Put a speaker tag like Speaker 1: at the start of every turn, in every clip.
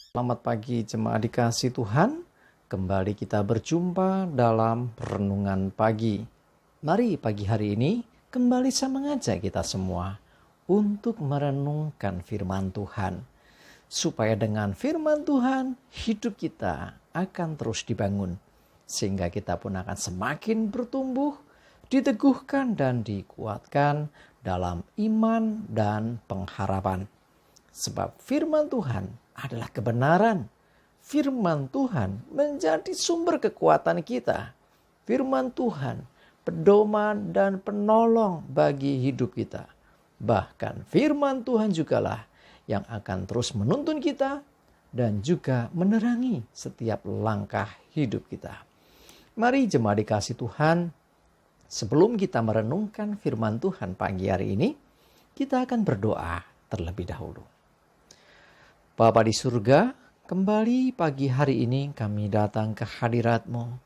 Speaker 1: Selamat pagi jemaat dikasih Tuhan. Kembali kita berjumpa dalam renungan pagi. Mari pagi hari ini kembali saya mengajak kita semua untuk merenungkan firman Tuhan. Supaya dengan firman Tuhan hidup kita akan terus dibangun. Sehingga kita pun akan semakin bertumbuh, diteguhkan dan dikuatkan dalam iman dan pengharapan. Sebab firman Tuhan adalah kebenaran. Firman Tuhan menjadi sumber kekuatan kita. Firman Tuhan pedoman dan penolong bagi hidup kita. Bahkan firman Tuhan jugalah yang akan terus menuntun kita dan juga menerangi setiap langkah hidup kita. Mari jemaat dikasih Tuhan, sebelum kita merenungkan firman Tuhan pagi hari ini, kita akan berdoa terlebih dahulu. Bapa di surga, kembali pagi hari ini kami datang ke hadirat-Mu.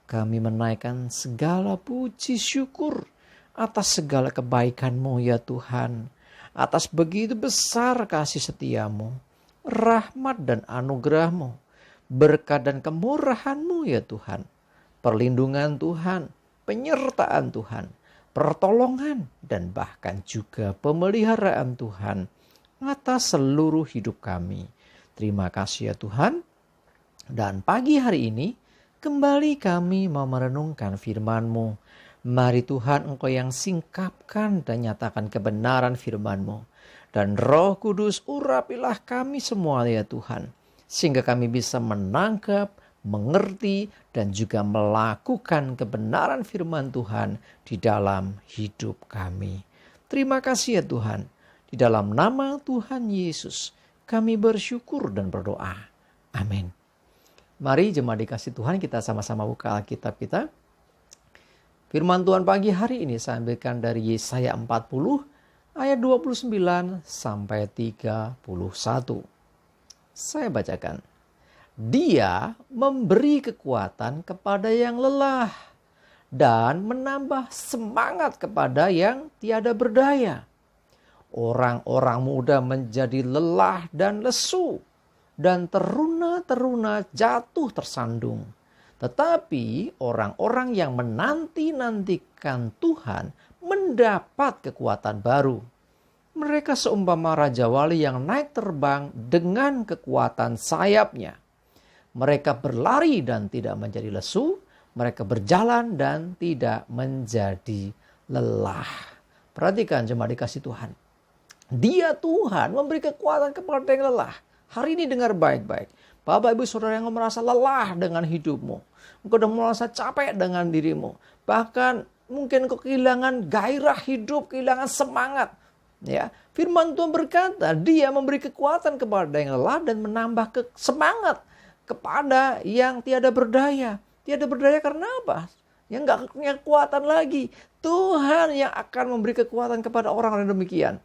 Speaker 1: Kami menaikkan segala puji syukur atas segala kebaikan-Mu ya Tuhan. Atas begitu besar kasih setia-Mu, rahmat dan anugerah-Mu, berkat dan kemurahan-Mu ya Tuhan. Perlindungan Tuhan, penyertaan Tuhan, pertolongan dan bahkan juga pemeliharaan Tuhan atas seluruh hidup kami. Terima kasih ya Tuhan. Dan pagi hari ini kembali kami mau merenungkan firman-Mu. Mari Tuhan Engkau yang singkapkan dan nyatakan kebenaran firman-Mu. Dan Roh Kudus urapilah kami semua ya Tuhan. Sehingga kami bisa menangkap, mengerti dan juga melakukan kebenaran firman Tuhan di dalam hidup kami. Terima kasih ya Tuhan. Di dalam nama Tuhan Yesus kami bersyukur dan berdoa. Amin. Mari jemaat dikasih Tuhan kita sama-sama buka Alkitab kita. Firman Tuhan pagi hari ini saya ambilkan dari Yesaya 40 ayat 29 sampai 31. Saya bacakan. Dia memberi kekuatan kepada yang lelah dan menambah semangat kepada yang tiada berdaya. Orang-orang muda menjadi lelah dan lesu, dan teruna-teruna jatuh tersandung. Tetapi orang-orang yang menanti-nantikan Tuhan mendapat kekuatan baru. Mereka seumpama raja wali yang naik terbang dengan kekuatan sayapnya. Mereka berlari dan tidak menjadi lesu, mereka berjalan dan tidak menjadi lelah. Perhatikan jemaat dikasih Tuhan. Dia Tuhan memberi kekuatan kepada yang lelah. Hari ini dengar baik-baik. Bapak ibu saudara yang merasa lelah dengan hidupmu. Engkau sudah merasa capek dengan dirimu. Bahkan mungkin engkau kehilangan gairah hidup, kehilangan semangat. Ya, firman Tuhan berkata, dia memberi kekuatan kepada yang lelah dan menambah semangat kepada yang tiada berdaya. Tiada berdaya karena apa? Yang enggak punya kekuatan lagi. Tuhan yang akan memberi kekuatan kepada orang yang demikian.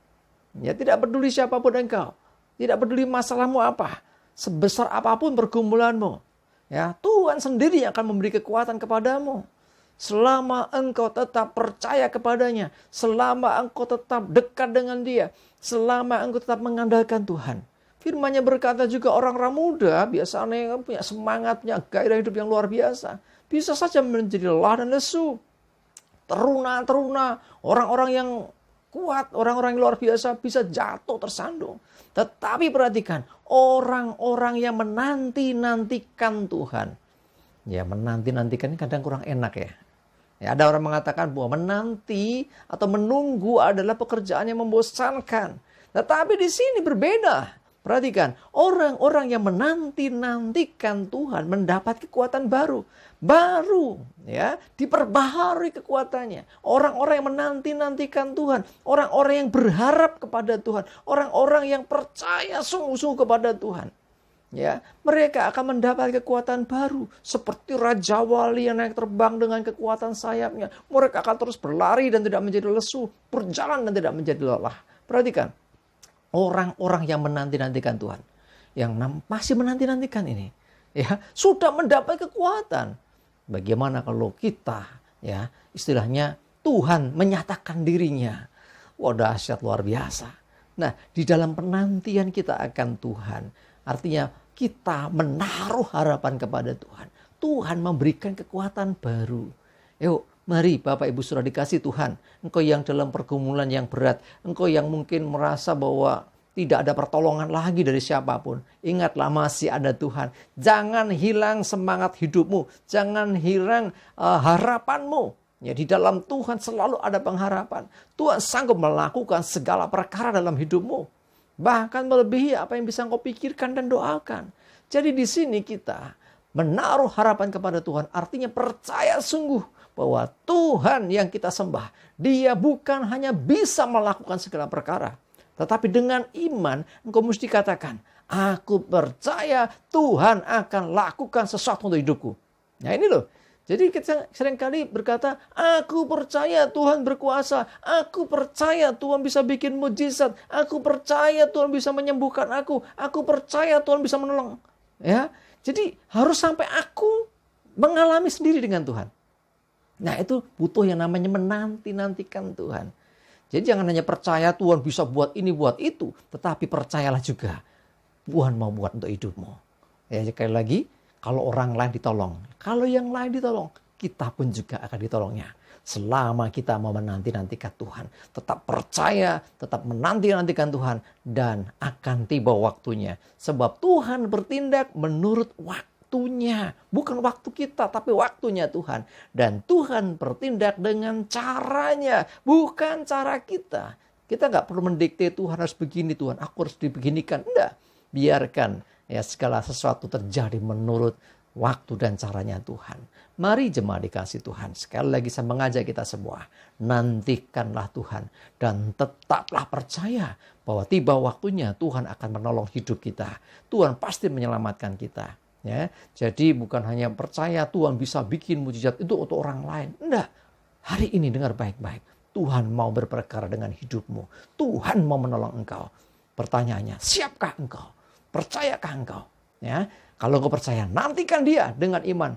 Speaker 1: Ya, tidak peduli siapapun engkau, tidak peduli masalahmu apa, sebesar apapun pergumulanmu, ya Tuhan sendiri yang akan memberi kekuatan kepadamu. Selama engkau tetap percaya kepadanya, selama engkau tetap dekat dengan Dia, selama engkau tetap mengandalkan Tuhan. Firman-Nya berkata juga orang-orang muda biasanya punya semangat, punya gairah hidup yang luar biasa, bisa saja menjadi lelah dan lesu. Teruna-teruna, orang-orang yang kuat, orang-orang yang luar biasa bisa jatuh tersandung. Tetapi perhatikan, orang-orang yang menanti-nantikan Tuhan. Ya, menanti-nantikan ini kadang kurang enak ya. Ya, ada orang mengatakan bahwa menanti atau menunggu adalah pekerjaan yang membosankan. Tetapi di sini berbeda. Perhatikan, orang-orang yang menanti-nantikan Tuhan mendapat kekuatan baru. Baru, ya, diperbaharui kekuatannya. Orang-orang yang menanti-nantikan Tuhan, orang-orang yang berharap kepada Tuhan, orang-orang yang percaya sungguh-sungguh kepada Tuhan. Ya, mereka akan mendapat kekuatan baru seperti raja wali yang naik terbang dengan kekuatan sayapnya. Mereka akan terus berlari dan tidak menjadi lesu, berjalan dan tidak menjadi lelah. Perhatikan. Orang-orang yang menanti-nantikan Tuhan, yang masih menanti-nantikan ini, ya sudah mendapat kekuatan. Bagaimana kalau kita, ya istilahnya Tuhan menyatakan dirinya, wah dahsyat luar biasa. Nah, di dalam penantian kita akan Tuhan, artinya kita menaruh harapan kepada Tuhan, Tuhan memberikan kekuatan baru. Yuk, mari Bapak Ibu Saudara dikasih Tuhan, engkau yang dalam pergumulan yang berat, engkau yang mungkin merasa bahwa tidak ada pertolongan lagi dari siapapun. Ingatlah masih ada Tuhan. Jangan hilang semangat hidupmu. Jangan hilang harapanmu. Ya, di dalam Tuhan selalu ada pengharapan. Tuhan sanggup melakukan segala perkara dalam hidupmu. Bahkan melebihi apa yang bisa engkau pikirkan dan doakan. Jadi di sini kita menaruh harapan kepada Tuhan. Artinya percaya sungguh bahwa Tuhan yang kita sembah, Dia bukan hanya bisa melakukan segala perkara. Tetapi dengan iman, engkau mesti katakan, aku percaya Tuhan akan lakukan sesuatu untuk hidupku. Nah ini loh. Jadi kita seringkali berkata, aku percaya Tuhan berkuasa. Aku percaya Tuhan bisa bikin mujizat. Aku percaya Tuhan bisa menyembuhkan aku. Aku percaya Tuhan bisa menolong. Ya, jadi harus sampai aku mengalami sendiri dengan Tuhan. Nah itu butuh yang namanya menanti-nantikan Tuhan. Jadi jangan hanya percaya Tuhan bisa buat ini, buat itu. Tetapi percayalah juga Tuhan mau buat untuk hidupmu. Ya sekali lagi, kalau orang lain ditolong. Kalau yang lain ditolong, kita pun juga akan ditolongnya. Selama kita mau menanti-nantikan Tuhan. Tetap percaya, tetap menanti-nantikan Tuhan. Dan akan tiba waktunya. Sebab Tuhan bertindak menurut waktunya. Bukan waktu kita, tapi waktunya Tuhan. Dan Tuhan bertindak dengan caranya, bukan cara kita. Kita nggak perlu mendikte Tuhan harus begini, Tuhan aku harus dibeginikan. Enggak, biarkan ya segala sesuatu terjadi menurut waktu dan caranya Tuhan. Mari jemaat dikasih Tuhan. Sekali lagi saya mengajak kita semua. Nantikanlah Tuhan. Dan tetaplah percaya bahwa tiba waktunya Tuhan akan menolong hidup kita. Tuhan pasti menyelamatkan kita. Ya, jadi bukan hanya percaya Tuhan bisa bikin mujizat itu untuk orang lain. Enggak. Hari ini dengar baik-baik. Tuhan mau berperkara dengan hidupmu. Tuhan mau menolong engkau. Pertanyaannya, siapkah engkau? Percayakah engkau? Ya, kalau engkau percaya, nantikan Dia dengan iman.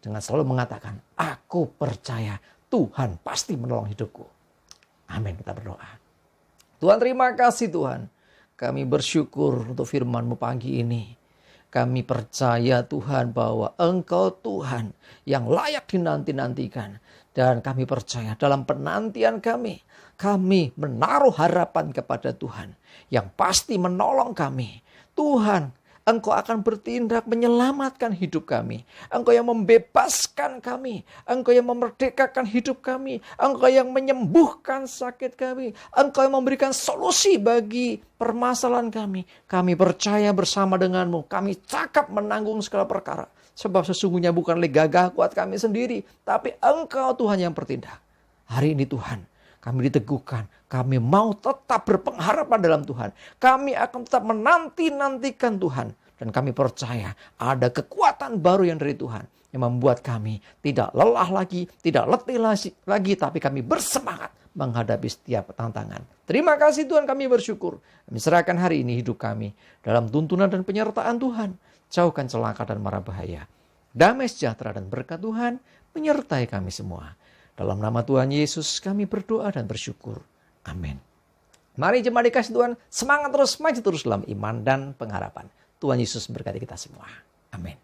Speaker 1: Dengan selalu mengatakan, aku percaya Tuhan pasti menolong hidupku. Amin. Kita berdoa. Tuhan terima kasih Tuhan. Kami bersyukur untuk firman-Mu pagi ini. Kami percaya Tuhan bahwa Engkau Tuhan yang layak dinanti-nantikan. Dan kami percaya dalam penantian kami menaruh harapan kepada Tuhan yang pasti menolong kami. Tuhan, Engkau akan bertindak menyelamatkan hidup kami. Engkau yang membebaskan kami. Engkau yang memerdekakan hidup kami. Engkau yang menyembuhkan sakit kami. Engkau yang memberikan solusi bagi permasalahan kami. Kami percaya bersama dengan-Mu. Kami cakap menanggung segala perkara. Sebab sesungguhnya bukan oleh gagah kuat kami sendiri. Tapi Engkau Tuhan yang bertindak. Hari ini Tuhan, kami diteguhkan. Kami mau tetap berpengharapan dalam Tuhan. Kami akan tetap menanti-nantikan Tuhan. Dan kami percaya ada kekuatan baru yang dari Tuhan. Yang membuat kami tidak lelah lagi, tidak letih lagi. Tapi kami bersemangat menghadapi setiap tantangan. Terima kasih Tuhan, kami bersyukur. Kami serahkan hari ini hidup kami dalam tuntunan dan penyertaan Tuhan. Jauhkan celaka dan mara bahaya. Damai sejahtera dan berkat Tuhan menyertai kami semua. Dalam nama Tuhan Yesus kami berdoa dan bersyukur. Amin. Mari jemaat dikasih Tuhan, semangat terus, maju terus dalam iman dan pengharapan. Tuhan Yesus berkati kita semua. Amin.